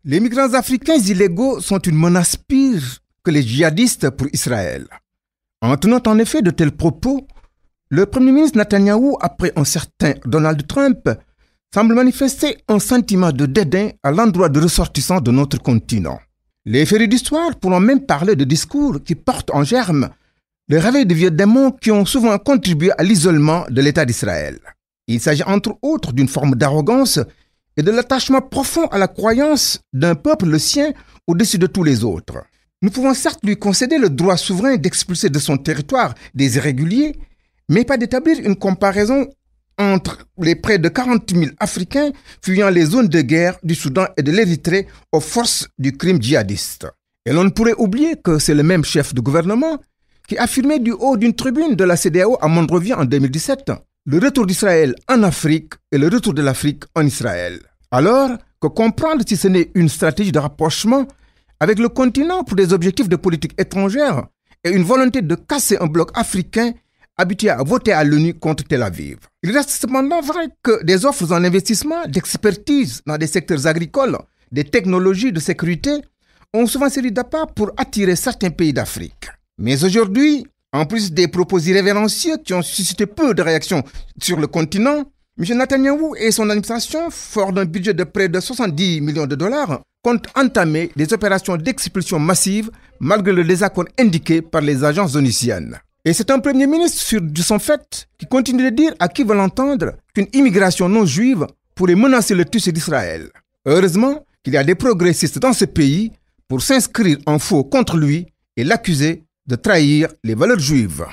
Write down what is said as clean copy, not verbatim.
Les migrants africains illégaux sont une menace pire que les djihadistes pour Israël. En tenant en effet de tels propos, le Premier ministre Netanyahou, après un certain Donald Trump, semble manifester un sentiment de dédain à l'endroit de ressortissants de notre continent. Les férus d'histoire pourront même parler de discours qui portent en germe le réveil de vieux démons qui ont souvent contribué à l'isolement de l'État d'Israël. Il s'agit entre autres d'une forme d'arrogance et de l'attachement profond à la croyance d'un peuple, le sien, au-dessus de tous les autres. Nous pouvons certes lui concéder le droit souverain d'expulser de son territoire des irréguliers, mais pas d'établir une comparaison entre les près de 40 000 Africains fuyant les zones de guerre du Soudan et de l'Érythrée aux forces du crime djihadiste. Et l'on ne pourrait oublier que c'est le même chef de gouvernement qui affirmait du haut d'une tribune de la CEDEAO à Monrovia en 2017 le retour d'Israël en Afrique et le retour de l'Afrique en Israël. Alors que comprendre si ce n'est une stratégie de rapprochement avec le continent pour des objectifs de politique étrangère et une volonté de casser un bloc africain habitué à voter à l'ONU contre Tel Aviv. Il reste cependant vrai que des offres en investissement, d'expertise dans des secteurs agricoles, des technologies de sécurité ont souvent servi d'appât pour attirer certains pays d'Afrique. Mais aujourd'hui, en plus des propos irrévérencieux qui ont suscité peu de réactions sur le continent, M. Netanyahou et son administration, fort d'un budget de près de 70 millions de dollars, comptent entamer des opérations d'expulsion massive malgré le désaccord indiqué par les agences onusciennes. Et c'est un premier ministre sûr de son fait qui continue de dire à qui veut l'entendre qu'une immigration non juive pourrait menacer le tissu d'Israël. Heureusement qu'il y a des progressistes dans ce pays pour s'inscrire en faux contre lui et l'accuser de trahir les valeurs juives.